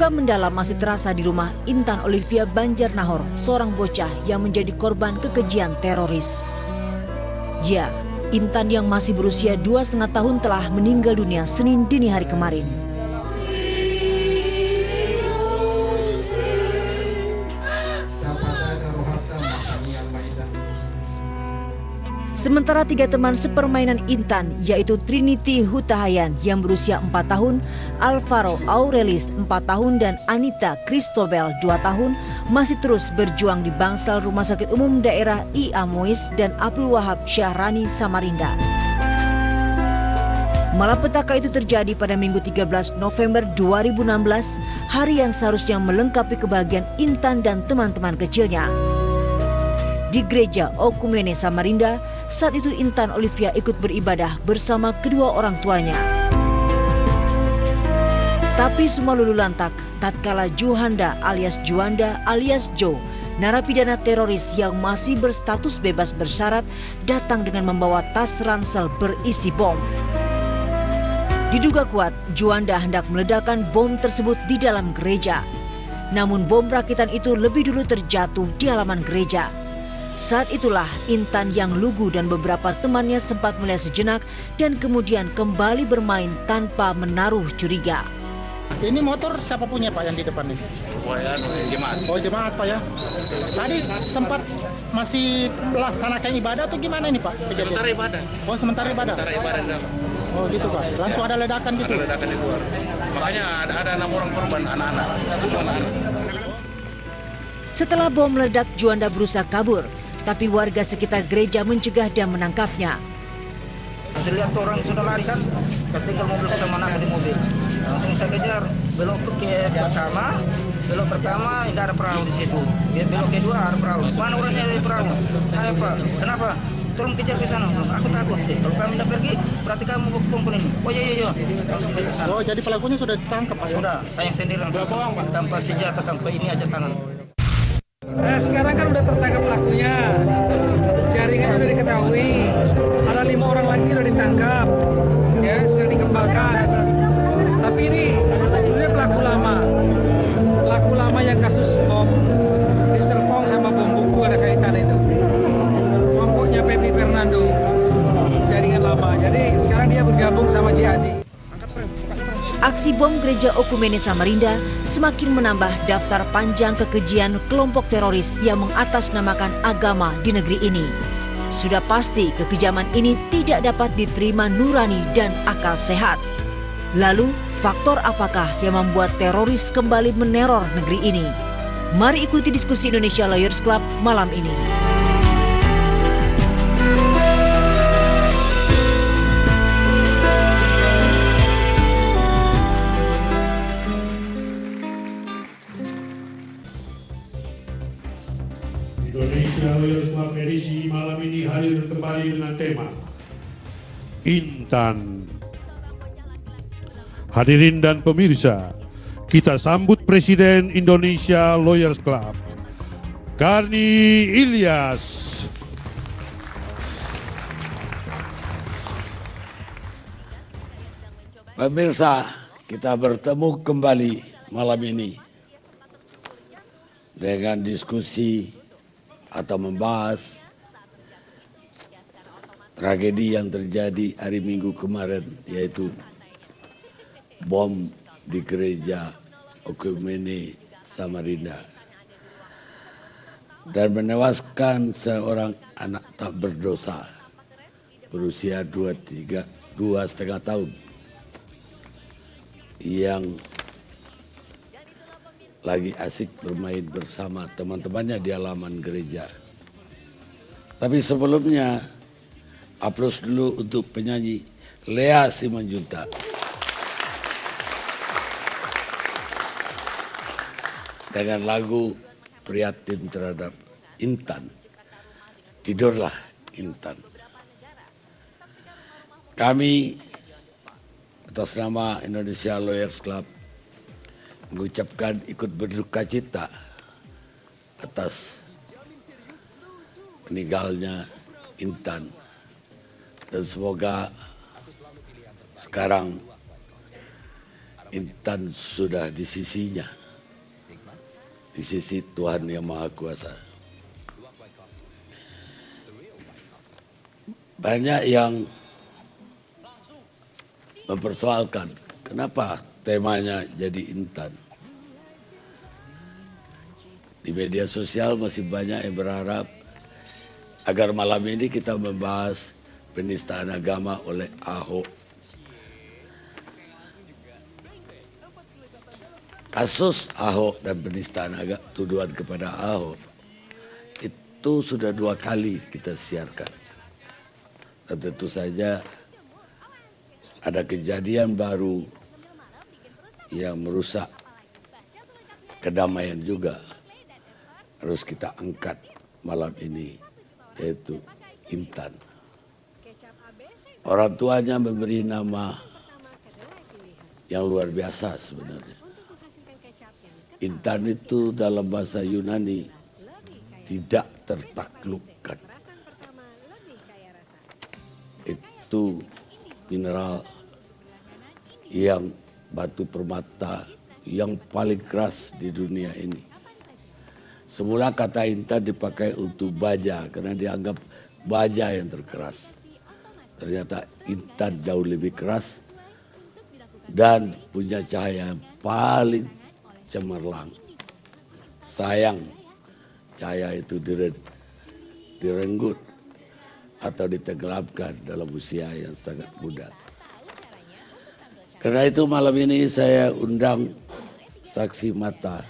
Duka mendalam masih terasa di rumah Intan Olivia Banjarnahor, seorang bocah yang menjadi korban kekejian teroris. Ya, Intan yang masih berusia 2,5 tahun telah meninggal dunia Senin dini hari kemarin. Sementara 3 teman sepermainan Intan, yaitu Trinity Hutahayan yang berusia 4 tahun, Alvaro Aurelis 4 tahun, dan Anita Cristobel 2 tahun, masih terus berjuang di bangsal Rumah Sakit Umum Daerah I.A. Muiz dan Abdul Wahab Syahrani Samarinda. Malapetaka itu terjadi pada Minggu 13 November 2016, hari yang seharusnya melengkapi kebahagiaan Intan dan teman-teman kecilnya. Di gereja Okumene Samarinda, saat itu Intan Olivia ikut beribadah bersama kedua orang tuanya. Tapi semua lulu lantak tatkala Juhanda alias Juanda alias Jo, narapidana teroris yang masih berstatus bebas bersyarat, datang dengan membawa tas ransel berisi bom. Diduga kuat, Juanda hendak meledakkan bom tersebut di dalam gereja. Namun bom rakitan itu lebih dulu terjatuh di halaman gereja. Saat itulah Intan yang lugu dan beberapa temannya sempat melihat sejenak dan kemudian kembali bermain tanpa menaruh curiga. Ini motor siapa punya Pak yang di depan ini? Jemaat. Oh jemaat Pak ya. Tadi sempat masih melaksanakan ibadah atau gimana ini Pak? Sementara ibadah. Oh sementara ibadah. Sementara ibadah dalam. Oh gitu Pak. Langsung ada ledakan gitu. Ada ledakan di luar. Makanya ada 6 orang korban, anak-anak. Semua anak-anak. Setelah bom meledak, Juanda berusaha kabur, tapi warga sekitar gereja mencegah dan menangkapnya. Saya lihat orang sudah lari kan, pas tinggal mobil bersama anak di mobil. Langsung saya kejar, belok ke belok pertama tidak ada perahu di situ. Belok kedua ada perahu. Mana orangnya di perahu? Saya Pak, kenapa? Tolong kejar ke sana. Aku takut deh. Kalau kami tidak pergi, berarti kamu kumpul ini. Oh iya. Langsung ke sana. Oh jadi pelakunya sudah ditangkap Pak? Sudah, saya yang sendiri langsung. Tanpa senjata, tanpa ini aja tangan. Sekarang kan udah tertangkap pelakunya, jaringannya sudah diketahui, ada 5 orang lagi sudah ditangkap, ya sudah dikembangkan. Tapi ini sebenarnya pelaku lama yang kasus bom di Serpong sama bom buku ada kaitan itu. Kelompoknya Pepi Fernando, jaringan lama. Jadi sekarang dia bergabung sama Jihadi. Aksi bom gereja Okumene Samarinda semakin menambah daftar panjang kekejian kelompok teroris yang mengatasnamakan agama di negeri ini. Sudah pasti kekejaman ini tidak dapat diterima nurani dan akal sehat. Lalu, faktor apakah yang membuat teroris kembali meneror negeri ini? Mari ikuti diskusi Indonesia Lawyers Club malam ini. Indonesia Lawyers Club edisi malam ini hadir kembali dengan tema Intan. Hadirin dan pemirsa, kita sambut Presiden Indonesia Lawyers Club, Karni Ilyas. Pemirsa, kita bertemu kembali malam ini dengan diskusi atau membahas tragedi yang terjadi hari Minggu kemarin, yaitu bom di gereja Okumene Samarinda dan menewaskan seorang anak tak berdosa berusia 2,5 tahun yang lagi asik bermain bersama teman-temannya di halaman gereja. Tapi sebelumnya, aplaus dulu untuk penyanyi Lea Simanjuntak. Dengan lagu prihatin terhadap Intan. Tidurlah Intan. Kami atas nama Indonesia Lawyers Club mengucapkan ikut berduka cita atas meninggalnya Intan, dan semoga sekarang Intan sudah di sisinya, di sisi Tuhan Yang Maha Kuasa. Banyak yang mempersoalkan kenapa temanya jadi Intan. Di media sosial masih banyak yang berharap agar malam ini kita membahas penistaan agama oleh Ahok. Kasus Ahok dan penistaan agama, tuduhan kepada Ahok, itu sudah 2 kali kita siarkan. Dan tentu saja ada kejadian baru yang merusak kedamaian juga. Harus kita angkat malam ini, yaitu Intan. Orang tuanya memberi nama yang luar biasa sebenarnya. Intan itu dalam bahasa Yunani tidak tertaklukkan. Itu mineral yang batu permata yang paling keras di dunia ini. Semula kata Intan dipakai untuk baja karena dianggap baja yang terkeras. Ternyata Intan jauh lebih keras dan punya cahaya yang paling cemerlang. Sayang cahaya itu direnggut atau ditenggelamkan dalam usia yang sangat muda. Karena itu malam ini saya undang saksi mata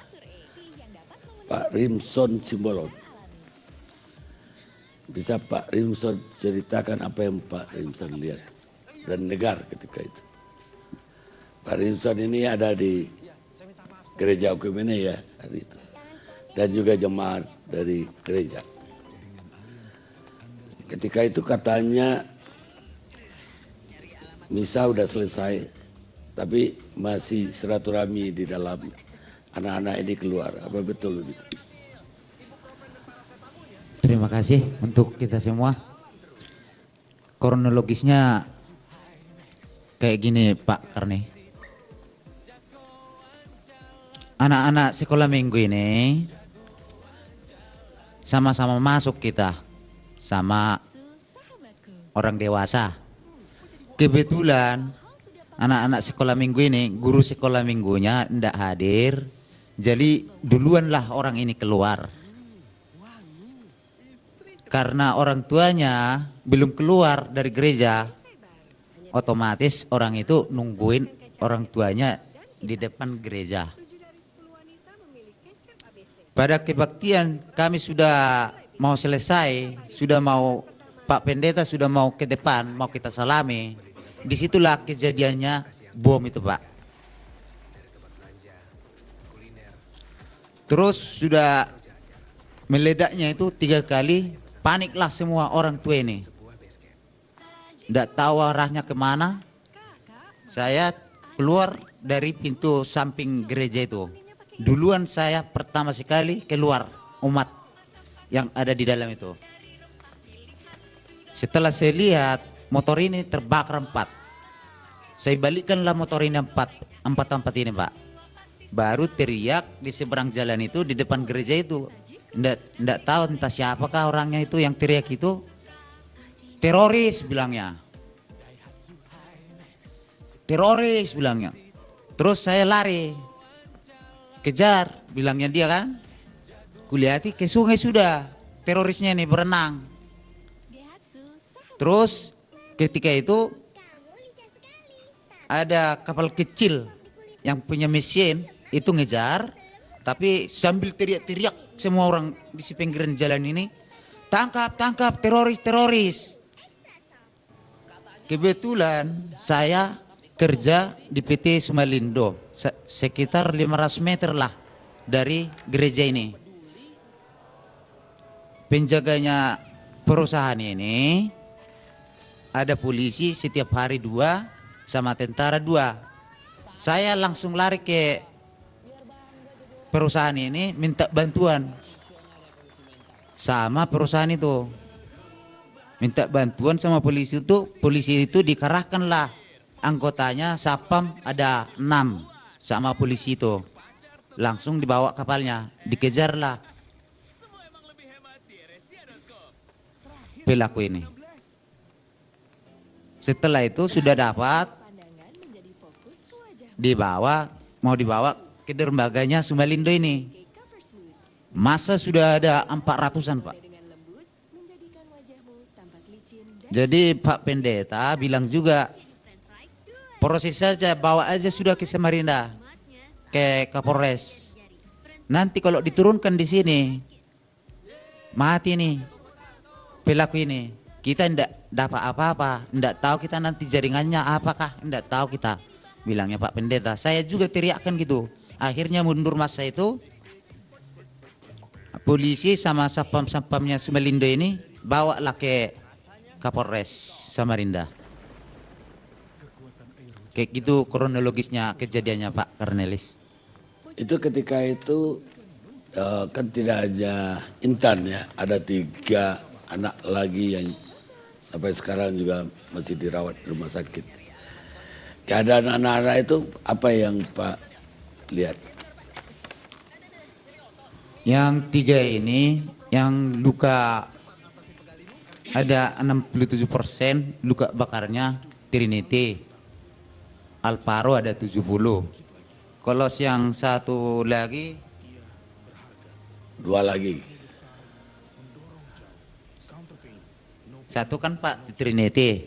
Pak Rimson Simbolon. Bisa Pak Rimson ceritakan apa yang Pak Rimson lihat dan dengar ketika itu. Pak Rimson ini ada di gereja Okumene ya hari itu. Dan juga jemaat dari gereja. Ketika itu katanya misa udah selesai, tapi masih silaturahmi di dalam. Anak-anak ini keluar, apa betul itu? Terima kasih untuk kita semua. Kronologisnya kayak gini Pak Karni. Anak-anak sekolah minggu ini sama-sama masuk kita sama orang dewasa. Kebetulan anak-anak sekolah minggu ini, guru sekolah minggunya tidak hadir. Jadi duluanlah orang ini keluar. Karena orang tuanya belum keluar dari gereja, otomatis orang itu nungguin orang tuanya di depan gereja. Pada kebaktian kami sudah mau selesai, Pak Pendeta sudah mau ke depan, mau kita salami. Disitulah kejadiannya bom itu Pak. Terus sudah meledaknya itu 3 kali, paniklah semua orang tua ini. Tidak tahu arahnya kemana. Saya keluar dari pintu samping gereja itu. Duluan saya pertama sekali keluar umat yang ada di dalam itu. Setelah saya lihat motor ini terbakar 4. Saya balikkanlah motor ini 4 ini Pak. Baru teriak di seberang jalan itu di depan gereja itu. Nggak tahu entah siapakah orangnya itu yang teriak itu. Teroris bilangnya. Teroris bilangnya. Terus saya lari. Kejar bilangnya dia kan. Kulihati ke sungai sudah. Terorisnya ini berenang. Terus ketika itu ada kapal kecil yang punya mesin itu ngejar, tapi sambil teriak-teriak semua orang di pinggiran jalan ini, tangkap, tangkap, teroris, teroris. Kebetulan saya kerja di PT Sumalindo, sekitar 500 meter lah dari gereja ini. Penjaganya perusahaan ini ada polisi setiap hari 2 sama tentara 2. Saya langsung lari ke perusahaan ini minta bantuan sama perusahaan itu. Minta bantuan sama polisi itu dikerahkanlah anggotanya Sapam ada 6. sama polisi itu. Langsung dibawa kapalnya, dikejarlah pelaku ini. Setelah itu sudah dapat, mau dibawa ke dermaganya Sumalindo ini. Masa sudah ada 400-an, Pak. Jadi Pak Pendeta bilang juga, proses saja, bawa aja sudah ke Samarinda, ke Kapolres. Nanti kalau diturunkan di sini, mati nih pelaku ini. Kita tidak dapat apa-apa, tidak tahu kita nanti jaringannya apakah, tidak tahu kita. Bilangnya Pak Pendeta. Saya juga teriakkan gitu. Akhirnya mundur masa itu, polisi sama sapam-sapamnya Sumalindo ini bawalah ke Kapolres Samarinda. Kayak gitu kronologisnya kejadiannya Pak Cornelis. Itu ketika itu kan tidak hanya Intan ya, ada 3 anak lagi yang sampai sekarang juga masih dirawat di rumah sakit. Keadaan anak-anak itu apa yang Pak lihat? Yang 3 ini yang luka ada 67% luka bakarnya Trinity. Alvaro ada 70. Kalau yang satu lagi 2 lagi. Satu kan Pak Trinity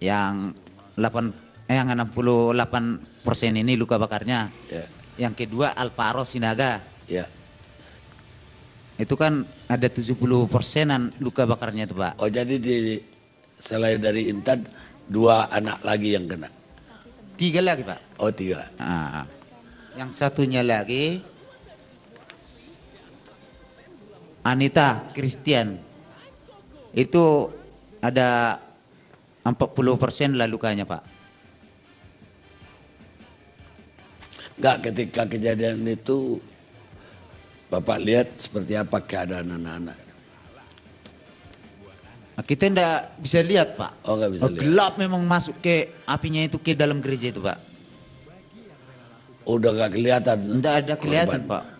yang 68% ini luka bakarnya. Ya. Yang kedua Alvaro Sinaga. Ya. Itu kan ada 70%-an luka bakarnya itu Pak. Oh jadi selain dari Intan 2 anak lagi yang kena. 3 lagi Pak. Oh 3. Nah, yang satunya lagi Anita Christian. Itu ada 40% lah lukanya Pak. Enggak, ketika kejadian itu Bapak lihat seperti apa keadaan anak-anak? Nah, kita tidak bisa lihat Pak. Oh nggak bisa lihat. Gelap memang masuk ke apinya itu ke dalam gereja itu Pak. Oh, udah nggak kelihatan. Tidak ada kelihatan korban. Pak.